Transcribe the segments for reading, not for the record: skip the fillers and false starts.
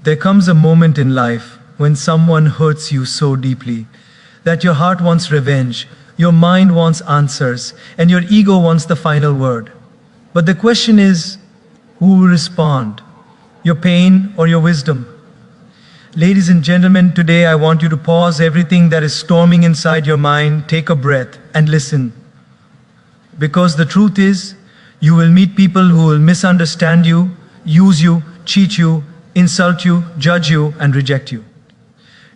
There comes a moment in life when someone hurts you so deeply that your heart wants revenge, your mind wants answers, and your ego wants the final word. But the question is, who will respond? Your pain or your wisdom? Ladies and gentlemen, today I want you to pause everything that is storming inside your mind, take a breath, and listen. Because the truth is, you will meet people who will misunderstand you, use you, cheat you, insult you, judge you, and reject you.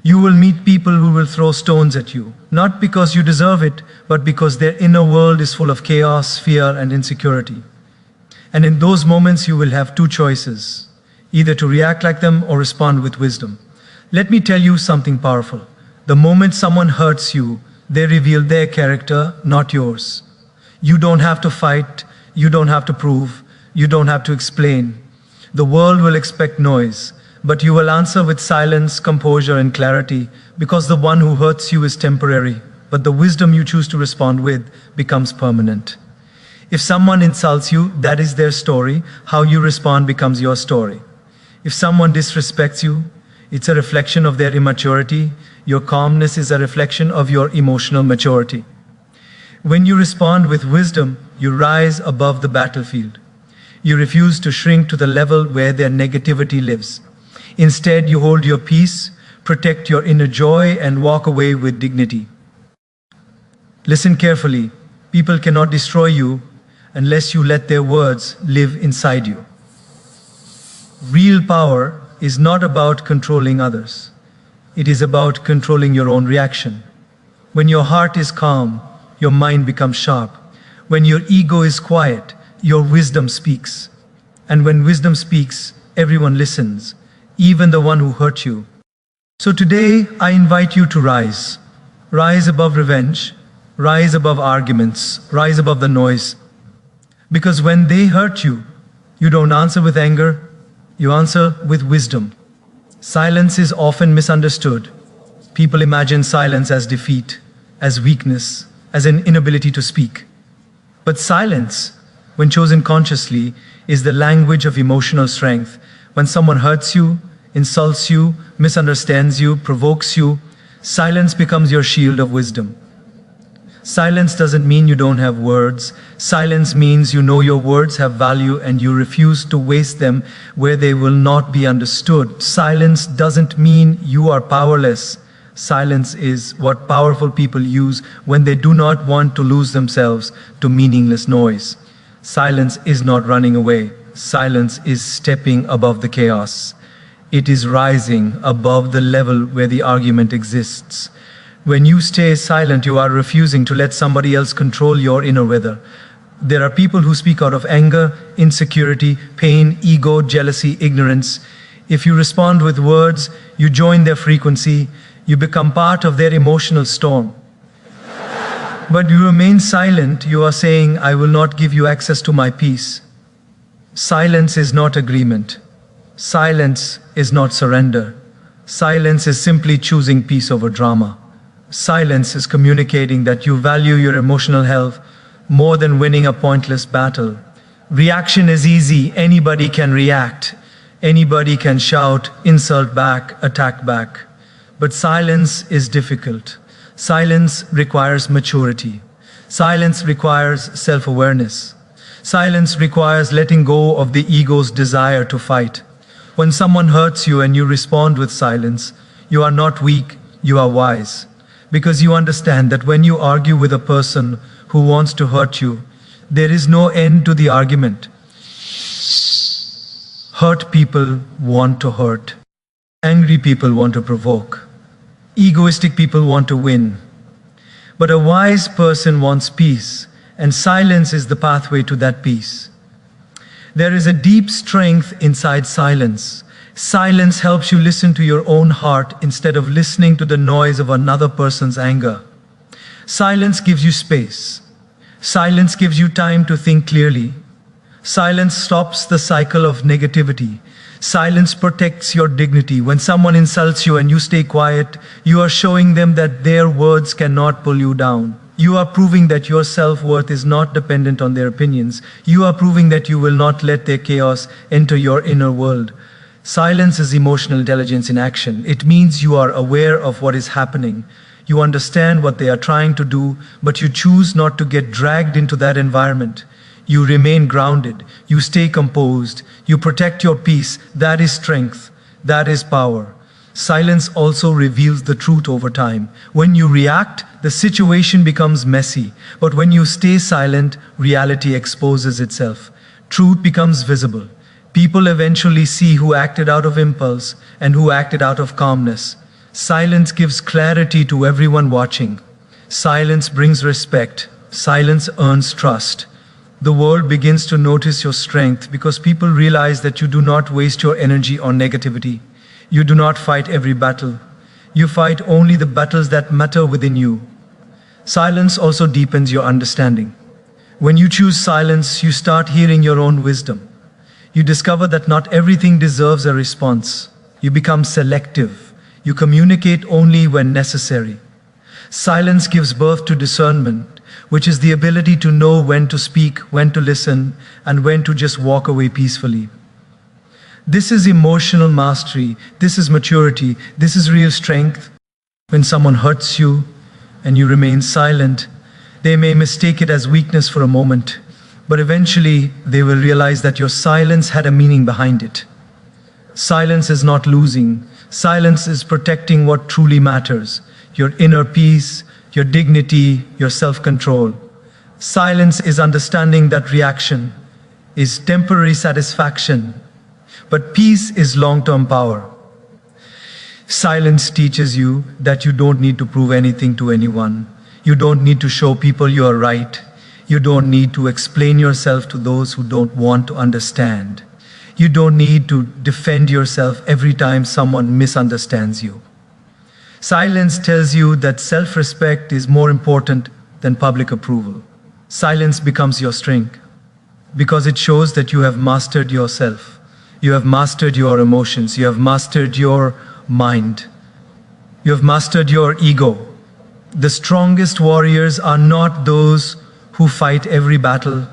You will meet people who will throw stones at you, not because you deserve it, but because their inner world is full of chaos, fear, and insecurity. And in those moments, you will have two choices, either to react like them or respond with wisdom. Let me tell you something powerful. The moment someone hurts you, they reveal their character, not yours. You don't have to fight, you don't have to prove, you don't have to explain. The world will expect noise, but you will answer with silence, composure, and clarity, because the one who hurts you is temporary, but the wisdom you choose to respond with becomes permanent. If someone insults you, that is their story. How you respond becomes your story. If someone disrespects you, it's a reflection of their immaturity. Your calmness is a reflection of your emotional maturity. When you respond with wisdom, you rise above the battlefield. You refuse to shrink to the level where their negativity lives. Instead, you hold your peace, protect your inner joy, and walk away with dignity. Listen carefully. People cannot destroy you unless you let their words live inside you. Real power is not about controlling others. It is about controlling your own reaction. When your heart is calm, your mind becomes sharp. When your ego is quiet, your wisdom speaks. And when wisdom speaks, everyone listens, even the one who hurt you. So today, I invite you to rise. Rise above revenge. Rise above arguments. Rise above the noise. Because when they hurt you, you don't answer with anger, you answer with wisdom. Silence is often misunderstood. People imagine silence as defeat, as weakness, as an inability to speak. But silence, when chosen consciously, is the language of emotional strength. When someone hurts you, insults you, misunderstands you, provokes you, silence becomes your shield of wisdom. Silence doesn't mean you don't have words. Silence means you know your words have value and you refuse to waste them where they will not be understood. Silence doesn't mean you are powerless. Silence is what powerful people use when they do not want to lose themselves to meaningless noise. Silence is not running away. Silence is stepping above the chaos. It is rising above the level where the argument exists. When you stay silent, you are refusing to let somebody else control your inner weather. There are people who speak out of anger, insecurity, pain, ego, jealousy, ignorance. If you respond with words, you join their frequency, you become part of their emotional storm. But you remain silent, you are saying, I will not give you access to my peace. Silence is not agreement. Silence is not surrender. Silence is simply choosing peace over drama. Silence is communicating that you value your emotional health more than winning a pointless battle. Reaction is easy. Anybody can react. Anybody can shout, insult back, attack back. But silence is difficult. Silence requires maturity. Silence requires self-awareness. Silence requires letting go of the ego's desire to fight. When someone hurts you and you respond with silence, you are not weak, you are wise. Because you understand that when you argue with a person who wants to hurt you, there is no end to the argument. Hurt people want to hurt. Angry people want to provoke. Egoistic people want to win. But a wise person wants peace, and silence is the pathway to that peace. There is a deep strength inside silence. Silence helps you listen to your own heart instead of listening to the noise of another person's anger. Silence gives you space. Silence gives you time to think clearly. Silence stops the cycle of negativity. Silence protects your dignity. When someone insults you and you stay quiet, you are showing them that their words cannot pull you down. You are proving that your self-worth is not dependent on their opinions. You are proving that you will not let their chaos enter your inner world. Silence is emotional intelligence in action. It means you are aware of what is happening. You understand what they are trying to do, but you choose not to get dragged into that environment. You remain grounded. You stay composed. You protect your peace. That is strength. That is power. Silence also reveals the truth over time. When you react, the situation becomes messy. But when you stay silent, reality exposes itself. Truth becomes visible. People eventually see who acted out of impulse and who acted out of calmness. Silence gives clarity to everyone watching. Silence brings respect. Silence earns trust. The world begins to notice your strength because people realize that you do not waste your energy on negativity. You do not fight every battle. You fight only the battles that matter within you. Silence also deepens your understanding. When you choose silence, you start hearing your own wisdom. You discover that not everything deserves a response. You become selective. You communicate only when necessary. Silence gives birth to discernment, which is the ability to know when to speak, when to listen, and when to just walk away peacefully. This is emotional mastery. This is maturity. This is real strength. When someone hurts you and you remain silent, they may mistake it as weakness for a moment, but eventually they will realize that your silence had a meaning behind it. Silence is not losing. Silence is protecting what truly matters: your inner peace, your dignity, your self-control. Silence is understanding that reaction is temporary satisfaction, but peace is long-term power. Silence teaches you that you don't need to prove anything to anyone. You don't need to show people you are right. You don't need to explain yourself to those who don't want to understand. You don't need to defend yourself every time someone misunderstands you. Silence tells you that self-respect is more important than public approval. Silence becomes your strength because it shows that you have mastered yourself. You have mastered your emotions. You have mastered your mind. You have mastered your ego. The strongest warriors are not those who fight every battle.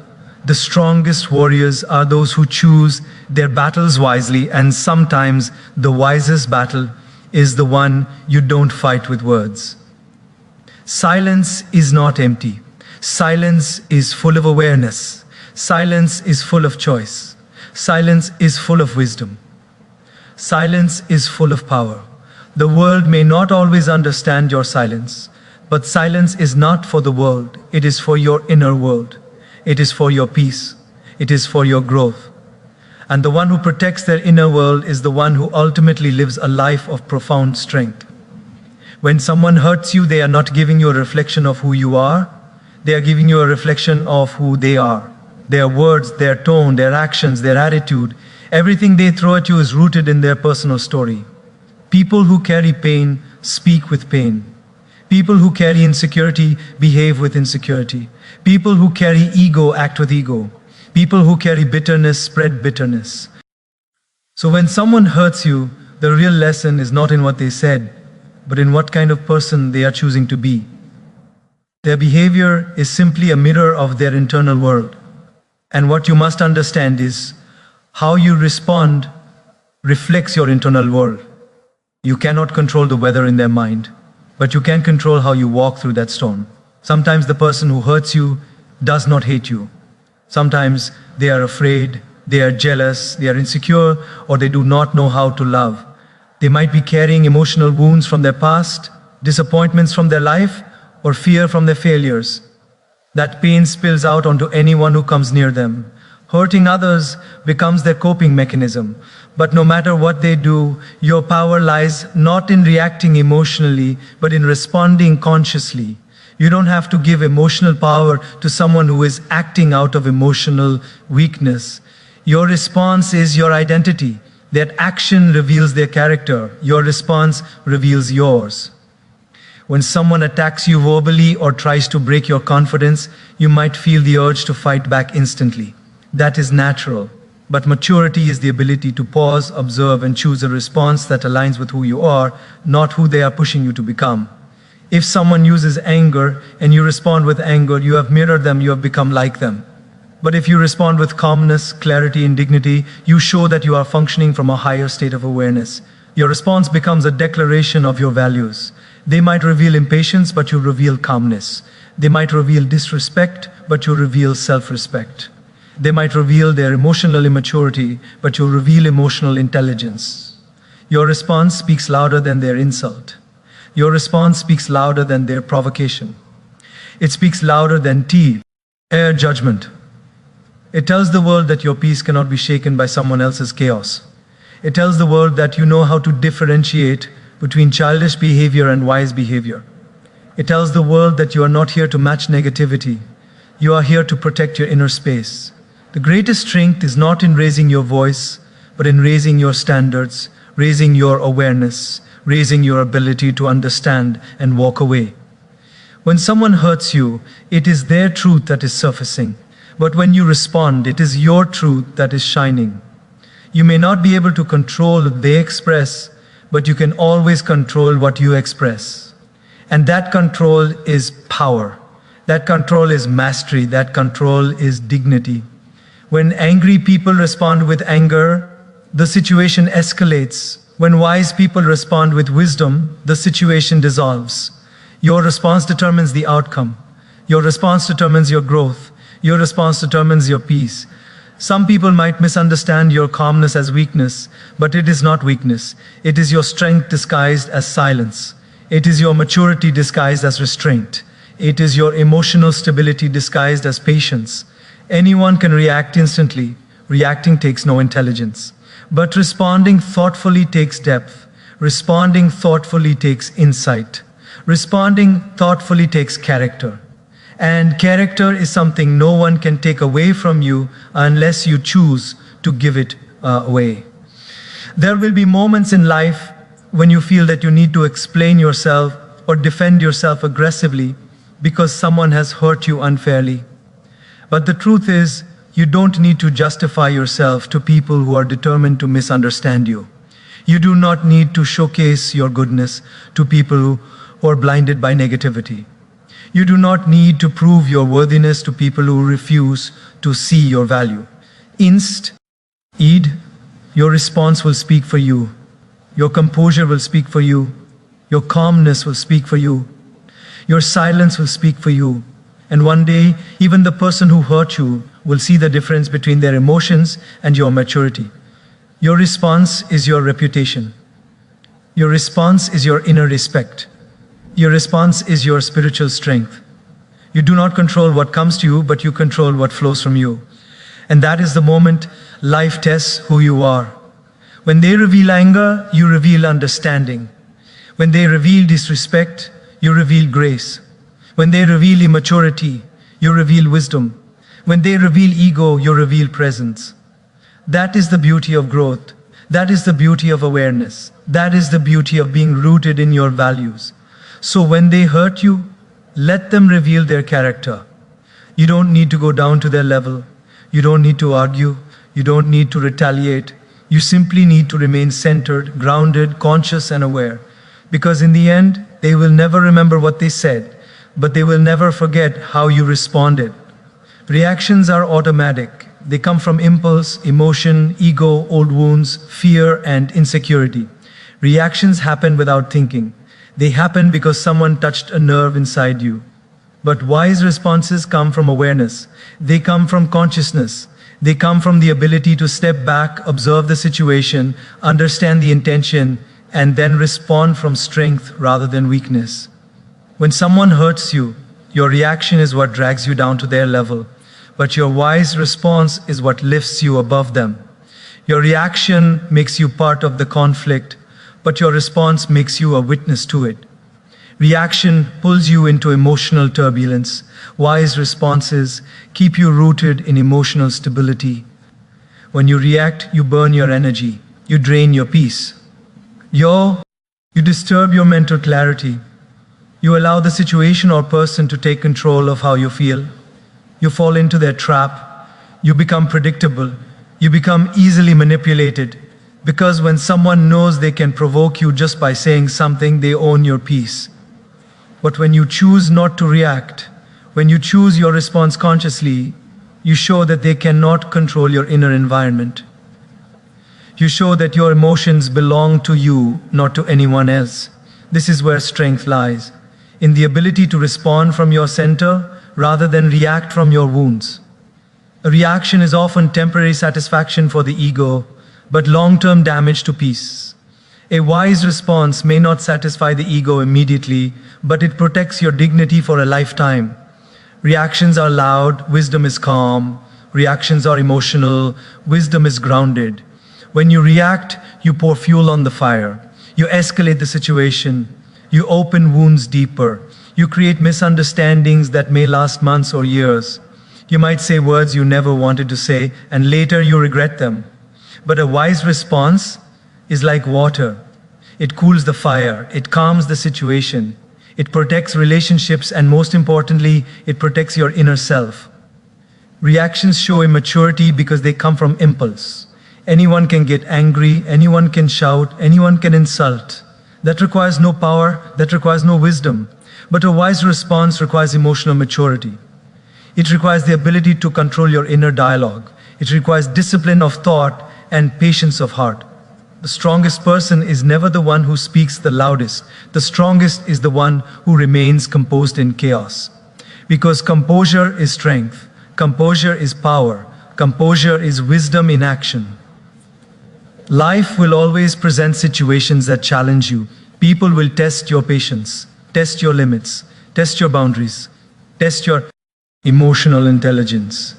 The strongest warriors are those who choose their battles wisely, and sometimes the wisest battle is the one you don't fight with words. Silence is not empty. Silence is full of awareness. Silence is full of choice. Silence is full of wisdom. Silence is full of power. The world may not always understand your silence, but silence is not for the world. It is for your inner world. It is for your peace. It is for your growth. And the one who protects their inner world is the one who ultimately lives a life of profound strength. When someone hurts you, they are not giving you a reflection of who you are. They are giving you a reflection of who they are. Their words, their tone, their actions, their attitude, everything they throw at you is rooted in their personal story. People who carry pain speak with pain. People who carry insecurity behave with insecurity. People who carry ego act with ego. People who carry bitterness spread bitterness. So when someone hurts you, the real lesson is not in what they said, but in what kind of person they are choosing to be. Their behavior is simply a mirror of their internal world. And what you must understand is how you respond reflects your internal world. You cannot control the weather in their mind, but you can control how you walk through that storm. Sometimes the person who hurts you does not hate you. Sometimes they are afraid, they are jealous, they are insecure, or they do not know how to love. They might be carrying emotional wounds from their past, disappointments from their life, or fear from their failures. That pain spills out onto anyone who comes near them. Hurting others becomes their coping mechanism. But no matter what they do, your power lies not in reacting emotionally, but in responding consciously. You don't have to give emotional power to someone who is acting out of emotional weakness. Your response is your identity. That action reveals their character. Your response reveals yours. When someone attacks you verbally or tries to break your confidence, you might feel the urge to fight back instantly. That is natural. But maturity is the ability to pause, observe, and choose a response that aligns with who you are, not who they are pushing you to become. If someone uses anger and you respond with anger, you have mirrored them, you have become like them. But if you respond with calmness, clarity, and dignity, you show that you are functioning from a higher state of awareness. Your response becomes a declaration of your values. They might reveal impatience, but you reveal calmness. They might reveal disrespect, but you reveal self-respect. They might reveal their emotional immaturity, but you reveal emotional intelligence. Your response speaks louder than their insult. Your response speaks louder than their provocation. It speaks louder than air judgment. It tells the world that your peace cannot be shaken by someone else's chaos. It tells the world that you know how to differentiate between childish behavior and wise behavior. It tells the world that you are not here to match negativity. You are here to protect your inner space. The greatest strength is not in raising your voice, but in raising your standards, raising your awareness, raising your ability to understand and walk away. When someone hurts you, it is their truth that is surfacing. But when you respond, it is your truth that is shining. You may not be able to control what they express, but you can always control what you express. And that control is power. That control is mastery. That control is dignity. When angry people respond with anger, the situation escalates. When wise people respond with wisdom, the situation dissolves. Your response determines the outcome. Your response determines your growth. Your response determines your peace. Some people might misunderstand your calmness as weakness, but it is not weakness. It is your strength disguised as silence. It is your maturity disguised as restraint. It is your emotional stability disguised as patience. Anyone can react instantly. Reacting takes no intelligence. But responding thoughtfully takes depth. Responding thoughtfully takes insight. Responding thoughtfully takes character. And character is something no one can take away from you unless you choose to give it away. There will be moments in life when you feel that you need to explain yourself or defend yourself aggressively because someone has hurt you unfairly. But the truth is, you don't need to justify yourself to people who are determined to misunderstand you. You do not need to showcase your goodness to people who are blinded by negativity. You do not need to prove your worthiness to people who refuse to see your value. Instead, your response will speak for you. Your composure will speak for you. Your calmness will speak for you. Your silence will speak for you. And one day, even the person who hurt you will see the difference between their emotions and your maturity. Your response is your reputation. Your response is your inner respect. Your response is your spiritual strength. You do not control what comes to you, but you control what flows from you. And that is the moment life tests who you are. When they reveal anger, you reveal understanding. When they reveal disrespect, you reveal grace. When they reveal immaturity, you reveal wisdom. When they reveal ego, you reveal presence. That is the beauty of growth. That is the beauty of awareness. That is the beauty of being rooted in your values. So when they hurt you, let them reveal their character. You don't need to go down to their level. You don't need to argue. You don't need to retaliate. You simply need to remain centered, grounded, conscious, and aware. Because in the end, they will never remember what they said, but they will never forget how you responded. Reactions are automatic. They come from impulse, emotion, ego, old wounds, fear, and insecurity. Reactions happen without thinking. They happen because someone touched a nerve inside you. But wise responses come from awareness. They come from consciousness. They come from the ability to step back, observe the situation, understand the intention, and then respond from strength rather than weakness. When someone hurts you, your reaction is what drags you down to their level, but your wise response is what lifts you above them. Your reaction makes you part of the conflict, but your response makes you a witness to it. Reaction pulls you into emotional turbulence. Wise responses keep you rooted in emotional stability. When you react, you burn your energy. You drain your peace. You disturb your mental clarity. You allow the situation or person to take control of how you feel. You fall into their trap. You become predictable. You become easily manipulated. Because when someone knows they can provoke you just by saying something, they own your peace. But when you choose not to react, when you choose your response consciously, You show that they cannot control your inner environment. You show that your emotions belong to you, not to anyone else. This is where strength lies, in the ability to respond from your center rather than react from your wounds. A reaction is often temporary satisfaction for the ego, but long-term damage to peace. A wise response may not satisfy the ego immediately, but it protects your dignity for a lifetime. Reactions are loud, wisdom is calm. Reactions are emotional, wisdom is grounded. When you react, you pour fuel on the fire. You escalate the situation. You open wounds deeper. You create misunderstandings that may last months or years. You might say words you never wanted to say, and later you regret them. But a wise response is like water. It cools the fire. It calms the situation. It protects relationships, and most importantly, it protects your inner self. Reactions show immaturity because they come from impulse. Anyone can get angry, anyone can shout, anyone can insult. That requires no power, that requires no wisdom. But a wise response requires emotional maturity. It requires the ability to control your inner dialogue. It requires discipline of thought and patience of heart. The strongest person is never the one who speaks the loudest. The strongest is the one who remains composed in chaos. Because composure is strength. Composure is power. Composure is wisdom in action. Life will always present situations that challenge you. People will test your patience, test your limits, test your boundaries, test your emotional intelligence.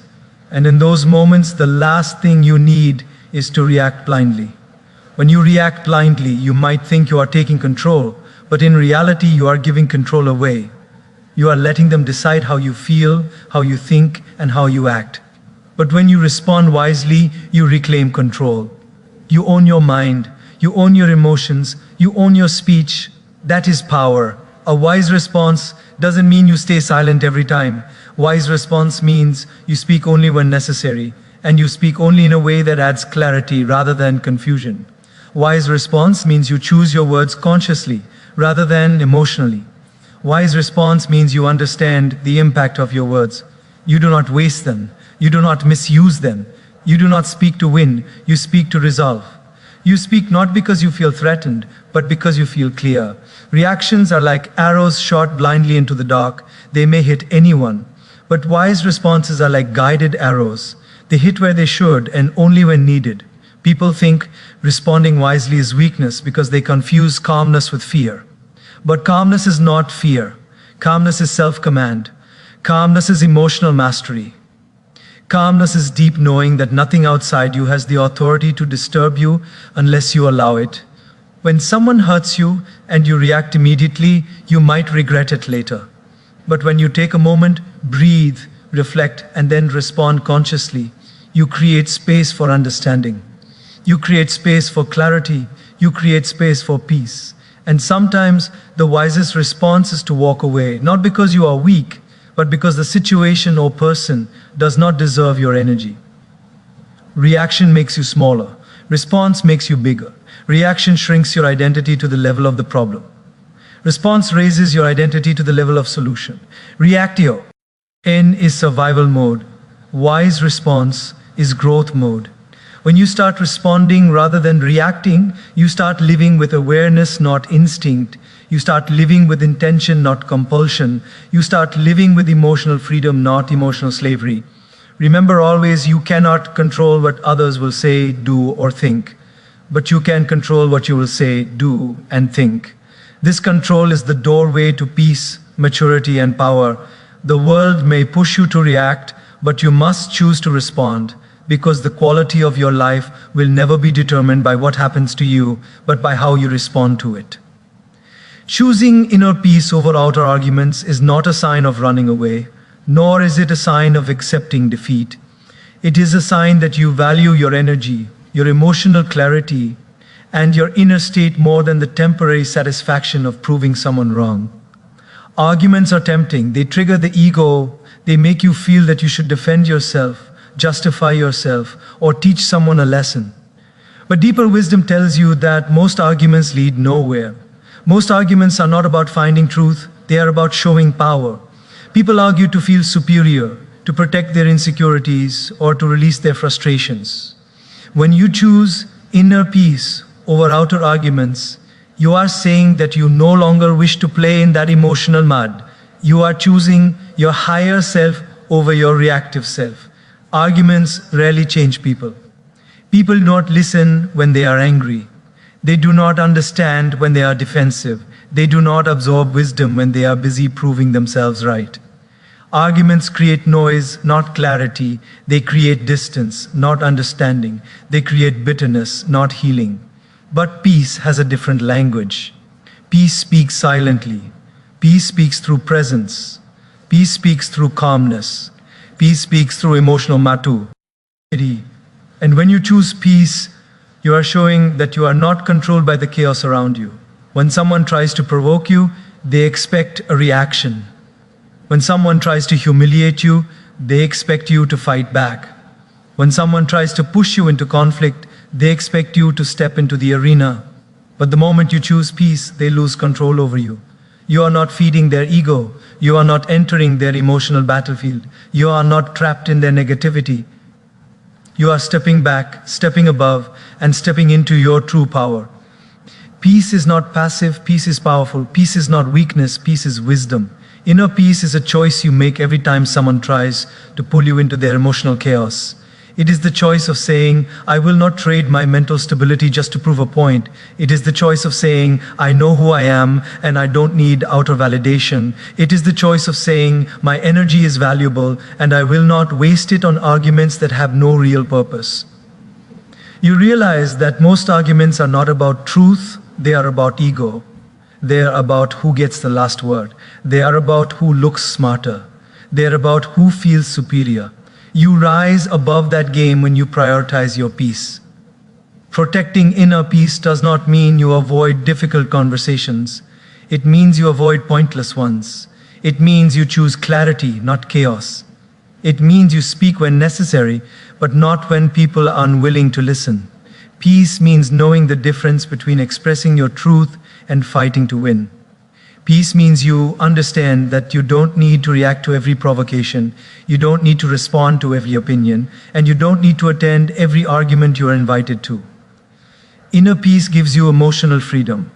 And in those moments, the last thing you need is to react blindly. When you react blindly, you might think you are taking control, but in reality, you are giving control away. You are letting them decide how you feel, how you think, and how you act. But when you respond wisely, you reclaim control. You own your mind, you own your emotions, you own your speech. That is power. A wise response doesn't mean you stay silent every time. Wise response means you speak only when necessary, and you speak only in a way that adds clarity rather than confusion. Wise response means you choose your words consciously rather than emotionally. Wise response means you understand the impact of your words. You do not waste them. You do not misuse them. You do not speak to win, you speak to resolve. You speak not because you feel threatened, but because you feel clear. Reactions are like arrows shot blindly into the dark. They may hit anyone. But wise responses are like guided arrows. They hit where they should and only when needed. People think responding wisely is weakness because they confuse calmness with fear. But calmness is not fear. Calmness is self-command. Calmness is emotional mastery. Calmness is deep knowing that nothing outside you has the authority to disturb you unless you allow it. When someone hurts you and you react immediately, you might regret it later. But when you take a moment, breathe, reflect, and then respond consciously, you create space for understanding. You create space for clarity. You create space for peace. And sometimes the wisest response is to walk away, not because you are weak, but because the situation or person does not deserve your energy. Reaction makes you smaller. Response makes you bigger. Reaction shrinks your identity to the level of the problem. Response raises your identity to the level of solution. Reactio N is survival mode. Wise response is growth mode. When you start responding rather than reacting, you start living with awareness, not instinct. You start living with intention, not compulsion. You start living with emotional freedom, not emotional slavery. Remember always, you cannot control what others will say, do, or think. But you can control what you will say, do, and think. This control is the doorway to peace, maturity, and power. The world may push you to react, but you must choose to respond, because the quality of your life will never be determined by what happens to you, but by how you respond to it. Choosing inner peace over outer arguments is not a sign of running away, nor is it a sign of accepting defeat. It is a sign that you value your energy, your emotional clarity, and your inner state more than the temporary satisfaction of proving someone wrong. Arguments are tempting. They trigger the ego. They make you feel that you should defend yourself, justify yourself, or teach someone a lesson. But deeper wisdom tells you that most arguments lead nowhere. Most arguments are not about finding truth, they are about showing power. People argue to feel superior, to protect their insecurities, or to release their frustrations. When you choose inner peace over outer arguments, you are saying that you no longer wish to play in that emotional mud. You are choosing your higher self over your reactive self. Arguments rarely change people. People do not listen when they are angry. They do not understand when they are defensive. They do not absorb wisdom when they are busy proving themselves right. Arguments create noise, not clarity. They create distance, not understanding. They create bitterness, not healing. But peace has a different language. Peace speaks silently. Peace speaks through presence. Peace speaks through calmness. Peace speaks through emotional maturity. And when you choose peace, you are showing that you are not controlled by the chaos around you. When someone tries to provoke you, they expect a reaction. When someone tries to humiliate you, they expect you to fight back. When someone tries to push you into conflict, they expect you to step into the arena. But the moment you choose peace, they lose control over you. You are not feeding their ego. You are not entering their emotional battlefield. You are not trapped in their negativity. You are stepping back, stepping above, and stepping into your true power. Peace is not passive, peace is powerful. Peace is not weakness, peace is wisdom. Inner peace is a choice you make every time someone tries to pull you into their emotional chaos. It is the choice of saying, I will not trade my mental stability just to prove a point. It is the choice of saying, I know who I am and I don't need outer validation. It is the choice of saying, my energy is valuable and I will not waste it on arguments that have no real purpose. You realize that most arguments are not about truth, they are about ego. They are about who gets the last word. They are about who looks smarter. They are about who feels superior. You rise above that game when you prioritize your peace. Protecting inner peace does not mean you avoid difficult conversations. It means you avoid pointless ones. It means you choose clarity, not chaos. It means you speak when necessary, but not when people are unwilling to listen. Peace means knowing the difference between expressing your truth and fighting to win. Peace means you understand that you don't need to react to every provocation, you don't need to respond to every opinion, and you don't need to attend every argument you are invited to. Inner peace gives you emotional freedom.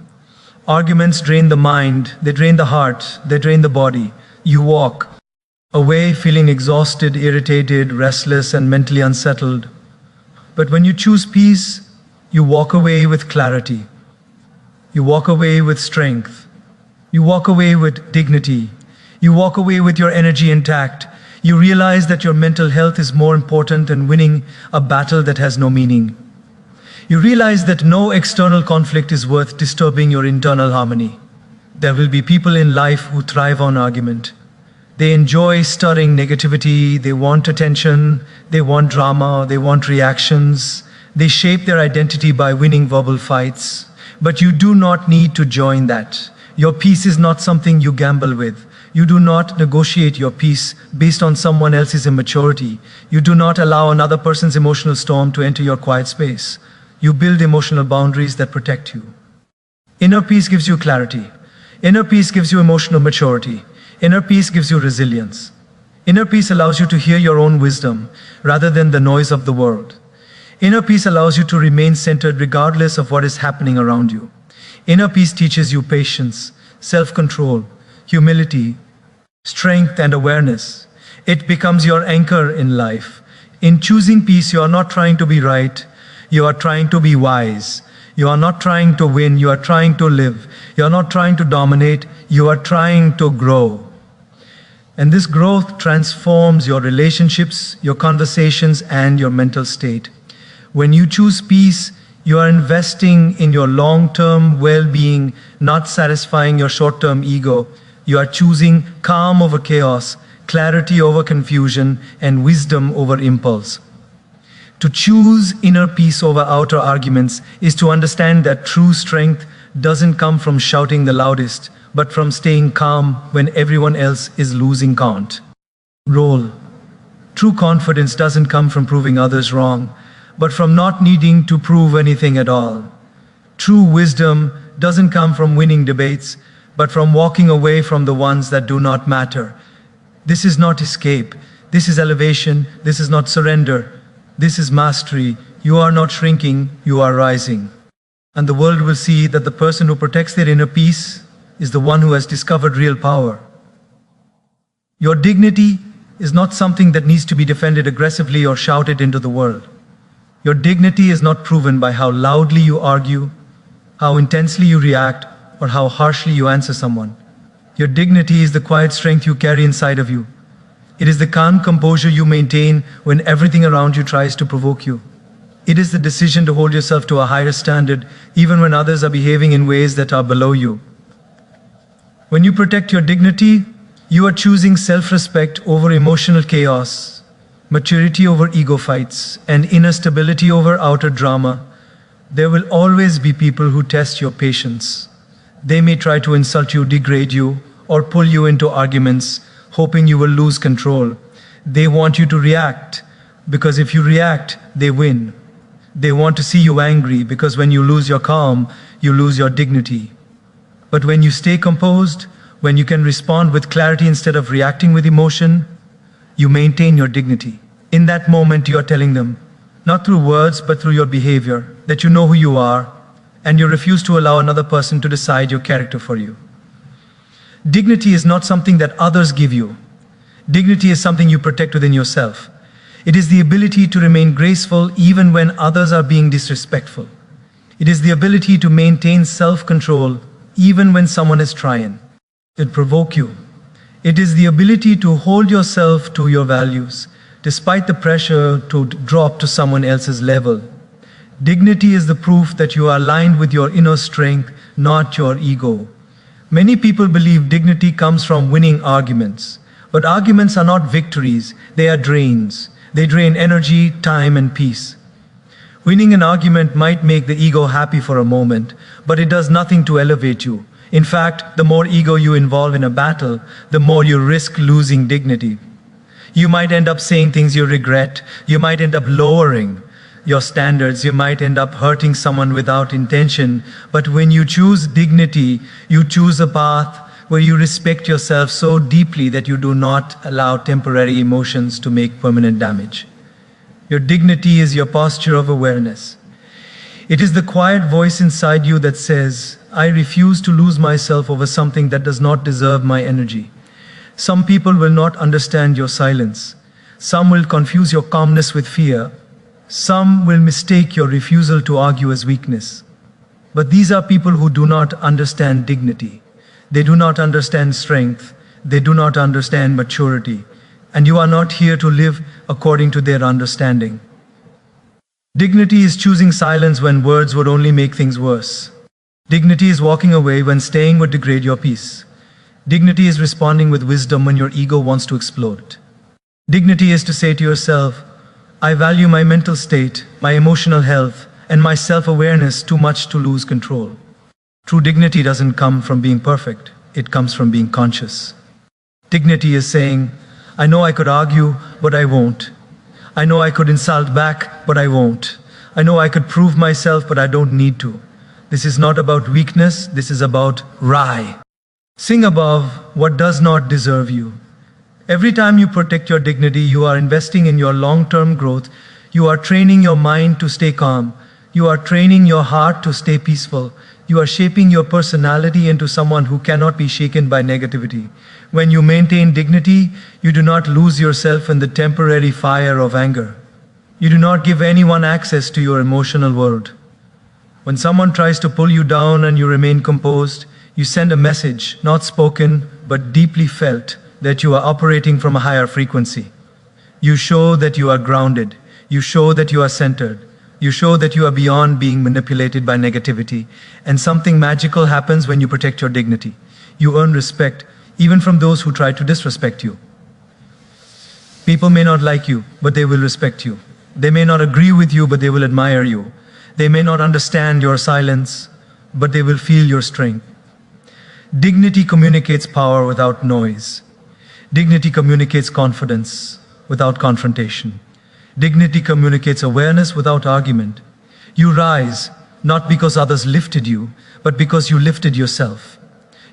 Arguments drain the mind, they drain the heart, they drain the body. You walk away feeling exhausted, irritated, restless, and mentally unsettled. But when you choose peace, you walk away with clarity. You walk away with strength. You walk away with dignity. You walk away with your energy intact. You realize that your mental health is more important than winning a battle that has no meaning. You realize that no external conflict is worth disturbing your internal harmony. There will be people in life who thrive on argument. They enjoy stirring negativity, they want attention, they want drama, they want reactions. They shape their identity by winning verbal fights. But you do not need to join that. Your peace is not something you gamble with. You do not negotiate your peace based on someone else's immaturity. You do not allow another person's emotional storm to enter your quiet space. You build emotional boundaries that protect you. Inner peace gives you clarity. Inner peace gives you emotional maturity. Inner peace gives you resilience. Inner peace allows you to hear your own wisdom rather than the noise of the world. Inner peace allows you to remain centered regardless of what is happening around you. Inner peace teaches you patience, self-control, humility, strength, and awareness. It becomes your anchor in life. In choosing peace, you are not trying to be right, you are trying to be wise. You are not trying to win, you are trying to live. You are not trying to dominate, you are trying to grow. And this growth transforms your relationships, your conversations, and your mental state. When you choose peace, you are investing in your long-term well-being, not satisfying your short-term ego. You are choosing calm over chaos, clarity over confusion, and wisdom over impulse. To choose inner peace over outer arguments is to understand that true strength doesn't come from shouting the loudest, but from staying calm when everyone else is losing count. Role. True confidence doesn't come from proving others wrong, but from not needing to prove anything at all. True wisdom doesn't come from winning debates, but from walking away from the ones that do not matter. This is not escape. This is elevation. This is not surrender. This is mastery. You are not shrinking, you are rising. And the world will see that the person who protects their inner peace is the one who has discovered real power. Your dignity is not something that needs to be defended aggressively or shouted into the world. Your dignity is not proven by how loudly you argue, how intensely you react, or how harshly you answer someone. Your dignity is the quiet strength you carry inside of you. It is the calm composure you maintain when everything around you tries to provoke you. It is the decision to hold yourself to a higher standard even when others are behaving in ways that are below you. When you protect your dignity, you are choosing self-respect over emotional chaos, maturity over ego fights, and inner stability over outer drama. There will always be people who test your patience. They may try to insult you, degrade you, or pull you into arguments, hoping you will lose control. They want you to react, because if you react, they win. They want to see you angry, because when you lose your calm, you lose your dignity. But when you stay composed, when you can respond with clarity instead of reacting with emotion, you maintain your dignity. In that moment, you are telling them, not through words, but through your behavior, that you know who you are, and you refuse to allow another person to decide your character for you. Dignity is not something that others give you. Dignity is something you protect within yourself. It is the ability to remain graceful even when others are being disrespectful. It is the ability to maintain self-control even when someone is trying to provoke you. It is the ability to hold yourself to your values, despite the pressure to drop to someone else's level. Dignity is the proof that you are aligned with your inner strength, not your ego. Many people believe dignity comes from winning arguments, but arguments are not victories, they are drains. They drain energy, time, and peace. Winning an argument might make the ego happy for a moment, but it does nothing to elevate you. In fact, the more ego you involve in a battle, the more you risk losing dignity. You might end up saying things you regret, you might end up lowering your standards, you might end up hurting someone without intention, but when you choose dignity, you choose a path where you respect yourself so deeply that you do not allow temporary emotions to make permanent damage. Your dignity is your posture of awareness. It is the quiet voice inside you that says, I refuse to lose myself over something that does not deserve my energy. Some people will not understand your silence. Some will confuse your calmness with fear. Some will mistake your refusal to argue as weakness. But these are people who do not understand dignity. They do not understand strength. They do not understand maturity. And you are not here to live according to their understanding. Dignity is choosing silence when words would only make things worse. Dignity is walking away when staying would degrade your peace. Dignity is responding with wisdom when your ego wants to explode. Dignity is to say to yourself, I value my mental state, my emotional health, and my self-awareness too much to lose control. True dignity doesn't come from being perfect, it comes from being conscious. Dignity is saying, I know I could argue, but I won't. I know I could insult back, but I won't. I know I could prove myself, but I don't need to. This is not about weakness, this is about Rai. Sing above what does not deserve you. Every time you protect your dignity, you are investing in your long-term growth. You are training your mind to stay calm. You are training your heart to stay peaceful. You are shaping your personality into someone who cannot be shaken by negativity. When you maintain dignity, you do not lose yourself in the temporary fire of anger. You do not give anyone access to your emotional world. When someone tries to pull you down and you remain composed, you send a message, not spoken, but deeply felt, that you are operating from a higher frequency. You show that you are grounded. You show that you are centered. You show that you are beyond being manipulated by negativity. And something magical happens when you protect your dignity. You earn respect, even from those who try to disrespect you. People may not like you, but they will respect you. They may not agree with you, but they will admire you. They may not understand your silence, but they will feel your strength. Dignity communicates power without noise. Dignity communicates confidence without confrontation. Dignity communicates awareness without argument. You rise, not because others lifted you, but because you lifted yourself.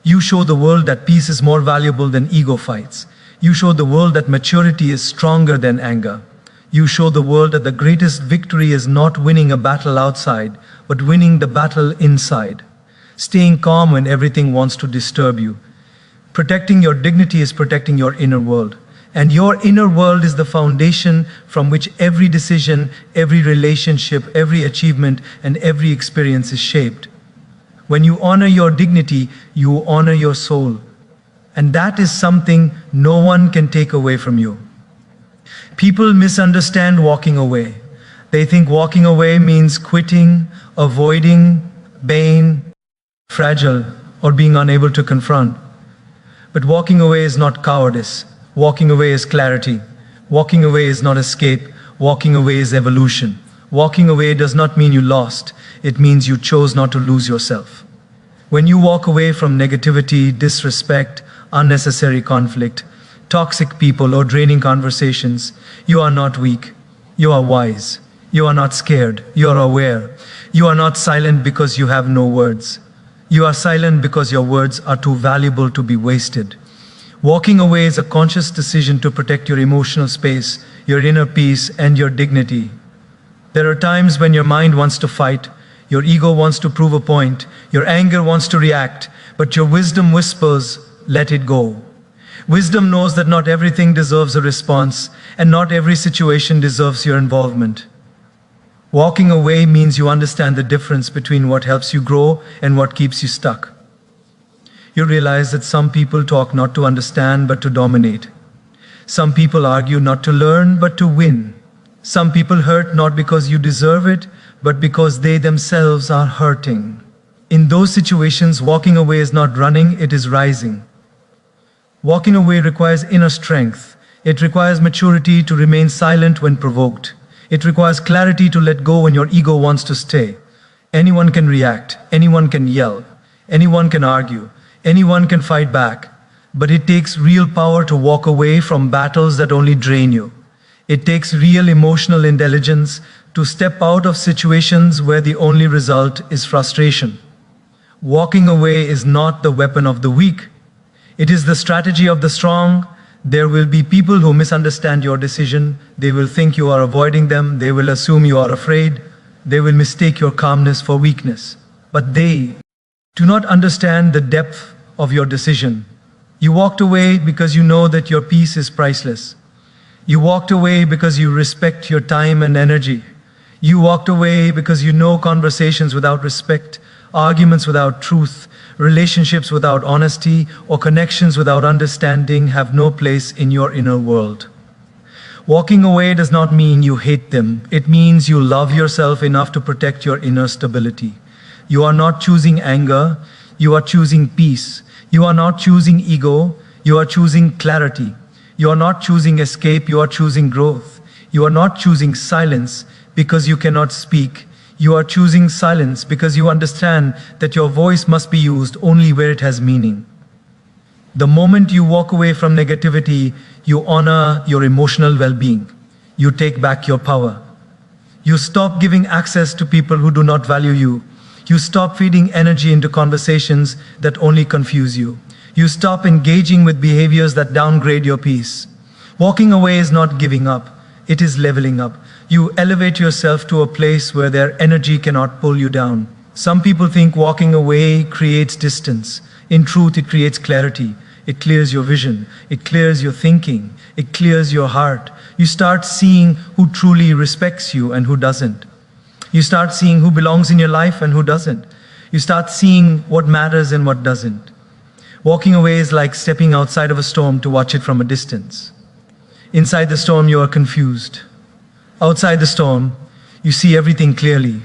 You show the world that peace is more valuable than ego fights. You show the world that maturity is stronger than anger. You show the world that the greatest victory is not winning a battle outside, but winning the battle inside. Staying calm when everything wants to disturb you. Protecting your dignity is protecting your inner world. And your inner world is the foundation from which every decision, every relationship, every achievement, and every experience is shaped. When you honor your dignity, you honor your soul. And that is something no one can take away from you. People misunderstand walking away. They think walking away means quitting, avoiding, being fragile, or being unable to confront. But walking away is not cowardice. Walking away is clarity. Walking away is not escape. Walking away is evolution. Walking away does not mean you lost. It means you chose not to lose yourself. When you walk away from negativity, disrespect, unnecessary conflict, toxic people, or draining conversations, you are not weak. You are wise. You are not scared. You are aware. You are not silent because you have no words. You are silent because your words are too valuable to be wasted. Walking away is a conscious decision to protect your emotional space, your inner peace, and your dignity. There are times when your mind wants to fight, your ego wants to prove a point, your anger wants to react, but your wisdom whispers, let it go. Wisdom knows that not everything deserves a response, and not every situation deserves your involvement. Walking away means you understand the difference between what helps you grow and what keeps you stuck. You realize that some people talk not to understand but to dominate. Some people argue not to learn but to win. Some people hurt not because you deserve it, but because they themselves are hurting. In those situations, walking away is not running, it is rising. Walking away requires inner strength. It requires maturity to remain silent when provoked. It requires clarity to let go when your ego wants to stay. Anyone can react, anyone can yell, anyone can argue, anyone can fight back. But it takes real power to walk away from battles that only drain you. It takes real emotional intelligence to step out of situations where the only result is frustration. Walking away is not the weapon of the weak. It is the strategy of the strong. There will be people who misunderstand your decision. They will think you are avoiding them. They will assume you are afraid. They will mistake your calmness for weakness. But they do not understand the depth of your decision. You walked away because you know that your peace is priceless. You walked away because you respect your time and energy. You walked away because you know conversations without respect, arguments without truth, relationships without honesty, or connections without understanding have no place in your inner world. Walking away does not mean you hate them. It means you love yourself enough to protect your inner stability. You are not choosing anger, you are choosing peace. You are not choosing ego, you are choosing clarity. You are not choosing escape, you are choosing growth. You are not choosing silence because you cannot speak. You are choosing silence because you understand that your voice must be used only where it has meaning. The moment you walk away from negativity, you honor your emotional well-being. You take back your power. You stop giving access to people who do not value you. You stop feeding energy into conversations that only confuse you. You stop engaging with behaviors that downgrade your peace. Walking away is not giving up, it is leveling up. You elevate yourself to a place where their energy cannot pull you down. Some people think walking away creates distance. In truth, it creates clarity. It clears your vision. It clears your thinking. It clears your heart. You start seeing who truly respects you and who doesn't. You start seeing who belongs in your life and who doesn't. You start seeing what matters and what doesn't. Walking away is like stepping outside of a storm to watch it from a distance. Inside the storm, you are confused. Outside the storm, you see everything clearly.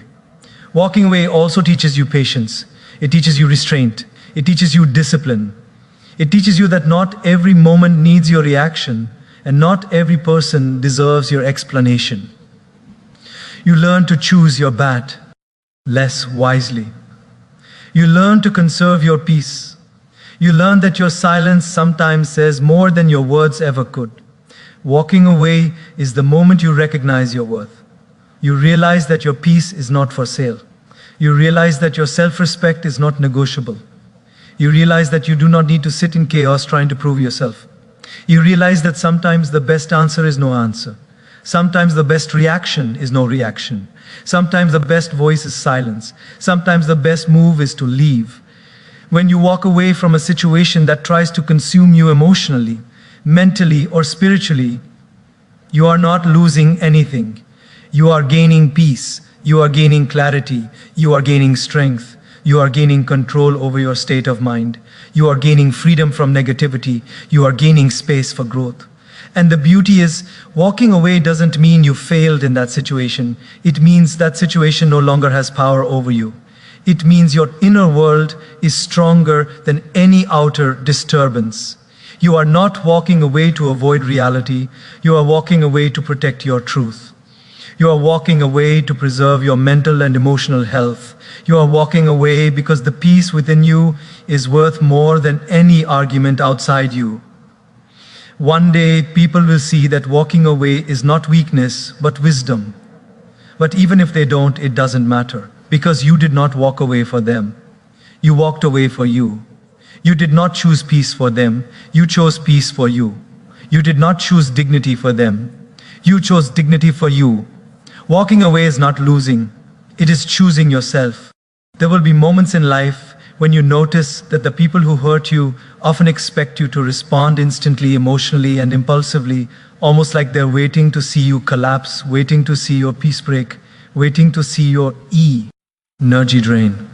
Walking away also teaches you patience. It teaches you restraint. It teaches you discipline. It teaches you that not every moment needs your reaction, and not every person deserves your explanation. You learn to choose your bat less wisely. You learn to conserve your peace. You learn that your silence sometimes says more than your words ever could. Walking away is the moment you recognize your worth. You realize that your peace is not for sale. You realize that your self-respect is not negotiable. You realize that you do not need to sit in chaos trying to prove yourself. You realize that sometimes the best answer is no answer. Sometimes the best reaction is no reaction. Sometimes the best voice is silence. Sometimes the best move is to leave. When you walk away from a situation that tries to consume you emotionally, mentally, or spiritually, you are not losing anything. You are gaining peace. You are gaining clarity. You are gaining strength. You are gaining control over your state of mind. You are gaining freedom from negativity. You are gaining space for growth. And the beauty is, walking away doesn't mean you failed in that situation. It means that situation no longer has power over you. It means your inner world is stronger than any outer disturbance. You are not walking away to avoid reality. You are walking away to protect your truth. You are walking away to preserve your mental and emotional health. You are walking away because the peace within you is worth more than any argument outside you. One day, people will see that walking away is not weakness, but wisdom. But even if they don't, it doesn't matter, because you did not walk away for them. You walked away for you. You did not choose peace for them. You chose peace for you. You did not choose dignity for them. You chose dignity for you. Walking away is not losing. It is choosing yourself. There will be moments in life when you notice that the people who hurt you often expect you to respond instantly, emotionally, and impulsively, almost like they're waiting to see you collapse, waiting to see your peace break, waiting to see your energy drain.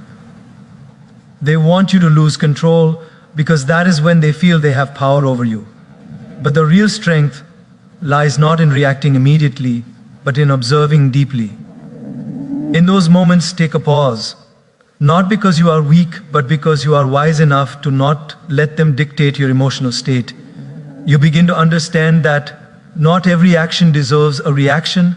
They want you to lose control because that is when they feel they have power over you. But the real strength lies not in reacting immediately, but in observing deeply. In those moments, take a pause. Not because you are weak, but because you are wise enough to not let them dictate your emotional state. You begin to understand that not every action deserves a reaction,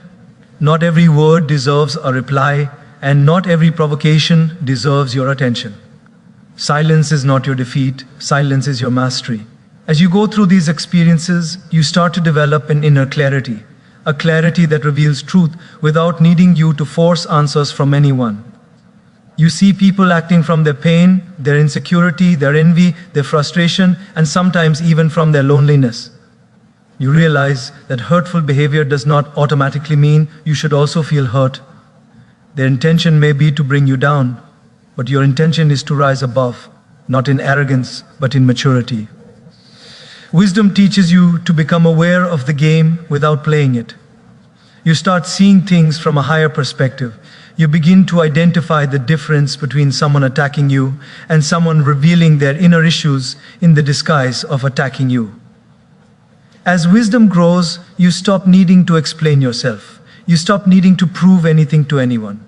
not every word deserves a reply, and not every provocation deserves your attention. Silence is not your defeat, silence is your mastery. As you go through these experiences, you start to develop an inner clarity, a clarity that reveals truth without needing you to force answers from anyone. You see people acting from their pain, their insecurity, their envy, their frustration, and sometimes even from their loneliness. You realize that hurtful behavior does not automatically mean you should also feel hurt. Their intention may be to bring you down, but your intention is to rise above, not in arrogance, but in maturity. Wisdom teaches you to become aware of the game without playing it. You start seeing things from a higher perspective. You begin to identify the difference between someone attacking you and someone revealing their inner issues in the disguise of attacking you. As wisdom grows, you stop needing to explain yourself. You stop needing to prove anything to anyone.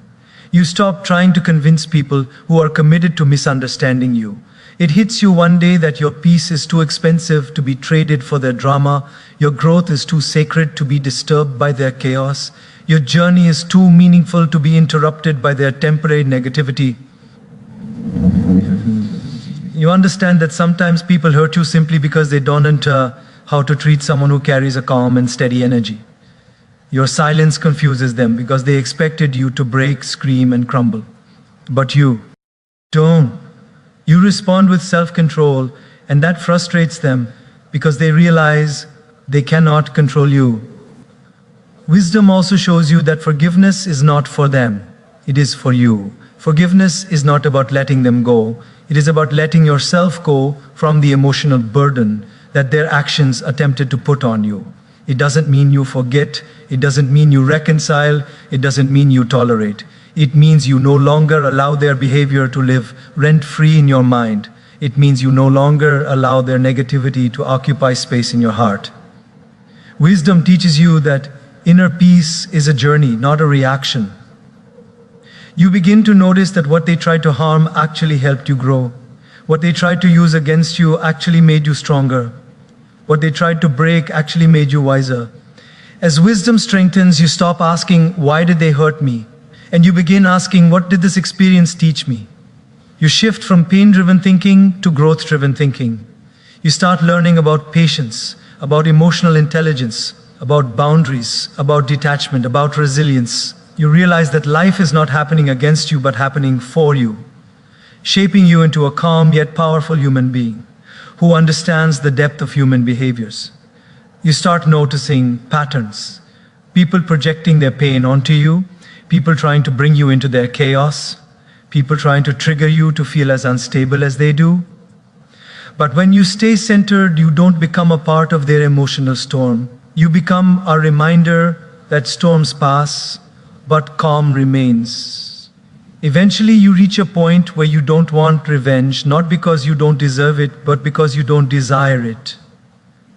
You stop trying to convince people who are committed to misunderstanding you. It hits you one day that your peace is too expensive to be traded for their drama. Your growth is too sacred to be disturbed by their chaos. Your journey is too meaningful to be interrupted by their temporary negativity. You understand that sometimes people hurt you simply because they don't know how to treat someone who carries a calm and steady energy. Your silence confuses them because they expected you to break, scream, and crumble. But you don't. You respond with self-control, and that frustrates them because they realize they cannot control you. Wisdom also shows you that forgiveness is not for them, it is for you. Forgiveness is not about letting them go, it is about letting yourself go from the emotional burden that their actions attempted to put on you. It doesn't mean you forget, it doesn't mean you reconcile, it doesn't mean you tolerate. It means you no longer allow their behavior to live rent-free in your mind. It means you no longer allow their negativity to occupy space in your heart. Wisdom teaches you that inner peace is a journey, not a reaction. You begin to notice that what they tried to harm actually helped you grow. What they tried to use against you actually made you stronger. What they tried to break actually made you wiser. As wisdom strengthens, you stop asking, why did they hurt me? And you begin asking, what did this experience teach me? You shift from pain-driven thinking to growth-driven thinking. You start learning about patience, about emotional intelligence, about boundaries, about detachment, about resilience. You realize that life is not happening against you, but happening for you, shaping you into a calm yet powerful human being. who understands the depth of human behaviors. You start noticing patterns, people projecting their pain onto you, people trying to bring you into their chaos, people trying to trigger you to feel as unstable as they do. But when you stay centered, you don't become a part of their emotional storm. You become a reminder that storms pass, but calm remains. Eventually, you reach a point where you don't want revenge, not because you don't deserve it, but because you don't desire it.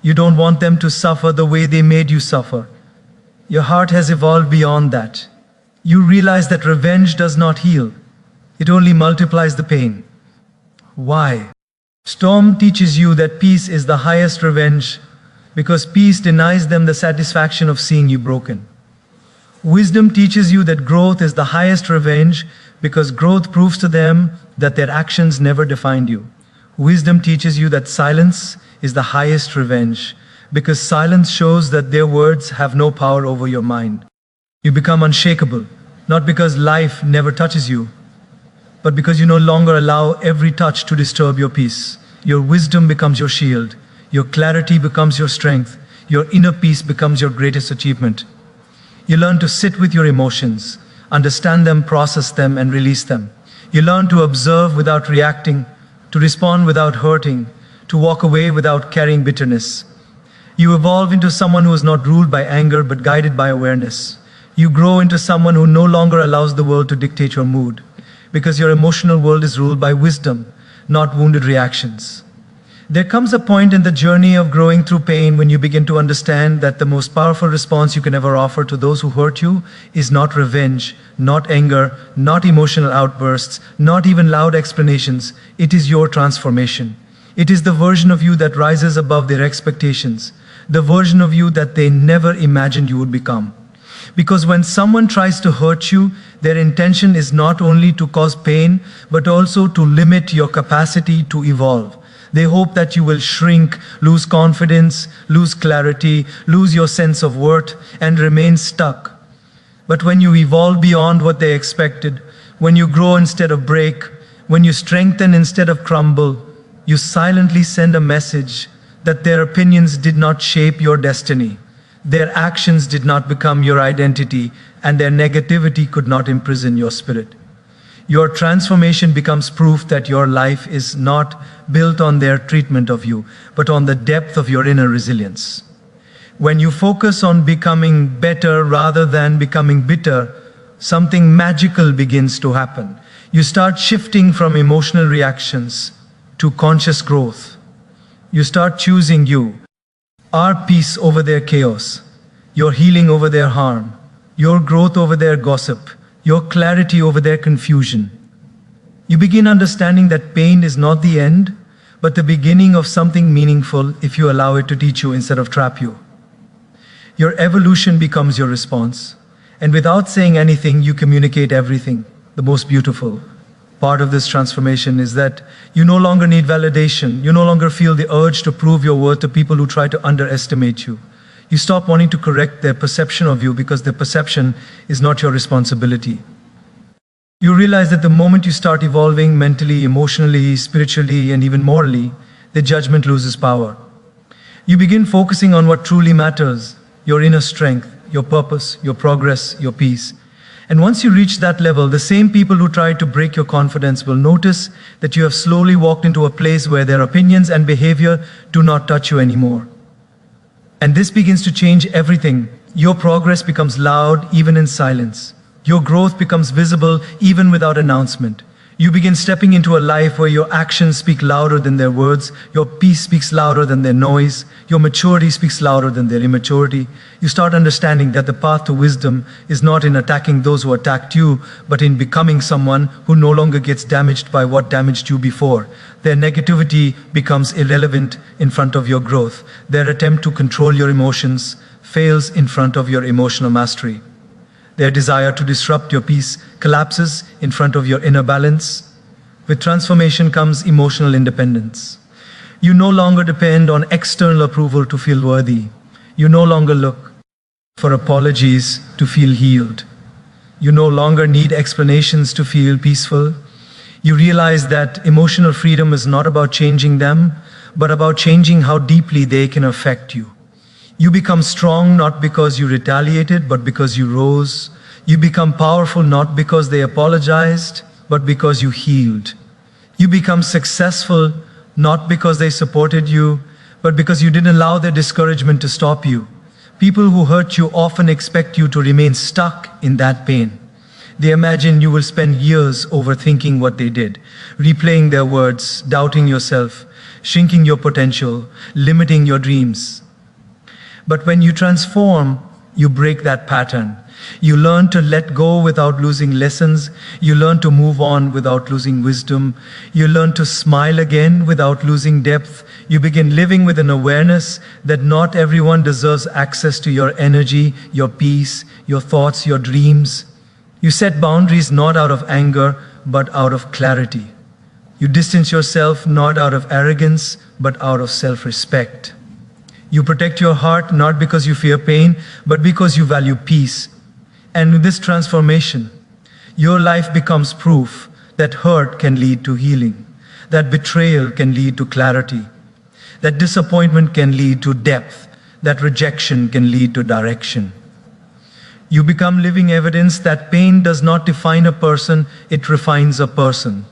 You don't want them to suffer the way they made you suffer. Your heart has evolved beyond that. You realize that revenge does not heal. It only multiplies the pain. Why? Storm teaches you that peace is the highest revenge because peace denies them the satisfaction of seeing you broken. Wisdom teaches you that growth is the highest revenge because growth proves to them that their actions never defined you. Wisdom teaches you that silence is the highest revenge because silence shows that their words have no power over your mind. You become unshakable, not because life never touches you, but because you no longer allow every touch to disturb your peace. Your wisdom becomes your shield. Your clarity becomes your strength. Your inner peace becomes your greatest achievement. You learn to sit with your emotions, understand them, process them, and release them. You learn to observe without reacting, to respond without hurting, to walk away without carrying bitterness. You evolve into someone who is not ruled by anger but guided by awareness. You grow into someone who no longer allows the world to dictate your mood, because your emotional world is ruled by wisdom, not wounded reactions. There comes a point in the journey of growing through pain when you begin to understand that the most powerful response you can ever offer to those who hurt you is not revenge, not anger, not emotional outbursts, not even loud explanations. It is your transformation. It is the version of you that rises above their expectations, the version of you that they never imagined you would become. Because when someone tries to hurt you, their intention is not only to cause pain, but also to limit your capacity to evolve. They hope that you will shrink, lose confidence, lose clarity, lose your sense of worth, and remain stuck. But when you evolve beyond what they expected, when you grow instead of break, when you strengthen instead of crumble, you silently send a message that their opinions did not shape your destiny. Their actions did not become your identity, and their negativity could not imprison your spirit. Your transformation becomes proof that your life is not built on their treatment of you, but on the depth of your inner resilience. When you focus on becoming better rather than becoming bitter, something magical begins to happen. You start shifting from emotional reactions to conscious growth. You start choosing our peace over their chaos, your healing over their harm, your growth over their gossip, your clarity over their confusion. You begin understanding that pain is not the end, but the beginning of something meaningful if you allow it to teach you instead of trap you. Your evolution becomes your response, and without saying anything, you communicate everything. The most beautiful part of this transformation is that you no longer need validation. You no longer feel the urge to prove your worth to people who try to underestimate you. You stop wanting to correct their perception of you because their perception is not your responsibility. You realize that the moment you start evolving mentally, emotionally, spiritually, and even morally, the judgment loses power. You begin focusing on what truly matters, your inner strength, your purpose, your progress, your peace. And once you reach that level, the same people who try to break your confidence will notice that you have slowly walked into a place where their opinions and behavior do not touch you anymore. And this begins to change everything. Your progress becomes loud even in silence. Your growth becomes visible even without announcement. You begin stepping into a life where your actions speak louder than their words, your peace speaks louder than their noise, your maturity speaks louder than their immaturity. You start understanding that the path to wisdom is not in attacking those who attacked you, but in becoming someone who no longer gets damaged by what damaged you before. Their negativity becomes irrelevant in front of your growth. Their attempt to control your emotions fails in front of your emotional mastery. Their desire to disrupt your peace collapses in front of your inner balance. With transformation comes emotional independence. You no longer depend on external approval to feel worthy. You no longer look for apologies to feel healed. You no longer need explanations to feel peaceful. You realize that emotional freedom is not about changing them, but about changing how deeply they can affect you. You become strong not because you retaliated, but because you rose. You become powerful not because they apologized, but because you healed. You become successful not because they supported you, but because you didn't allow their discouragement to stop you. People who hurt you often expect you to remain stuck in that pain. They imagine you will spend years overthinking what they did, replaying their words, doubting yourself, shrinking your potential, limiting your dreams. But when you transform, you break that pattern. You learn to let go without losing lessons. You learn to move on without losing wisdom. You learn to smile again without losing depth. You begin living with an awareness that not everyone deserves access to your energy, your peace, your thoughts, your dreams. You set boundaries not out of anger, but out of clarity. You distance yourself not out of arrogance, but out of self-respect. You protect your heart not because you fear pain, but because you value peace. And with this transformation, your life becomes proof that hurt can lead to healing, that betrayal can lead to clarity, that disappointment can lead to depth, that rejection can lead to direction. You become living evidence that pain does not define a person, it refines a person.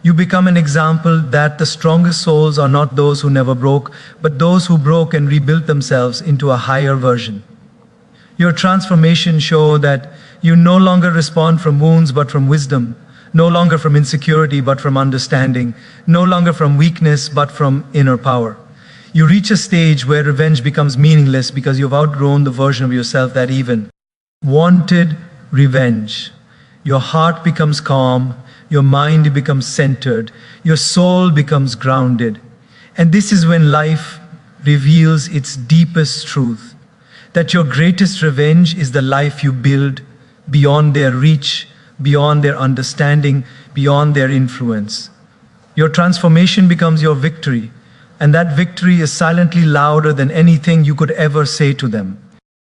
You become an example that the strongest souls are not those who never broke, but those who broke and rebuilt themselves into a higher version. Your transformation shows that you no longer respond from wounds but from wisdom, no longer from insecurity but from understanding, no longer from weakness but from inner power. You reach a stage where revenge becomes meaningless because you've outgrown the version of yourself that even wanted revenge. Your heart becomes calm, your mind becomes centered, your soul becomes grounded. And this is when life reveals its deepest truth, that your greatest revenge is the life you build beyond their reach, beyond their understanding, beyond their influence. Your transformation becomes your victory, and that victory is silently louder than anything you could ever say to them.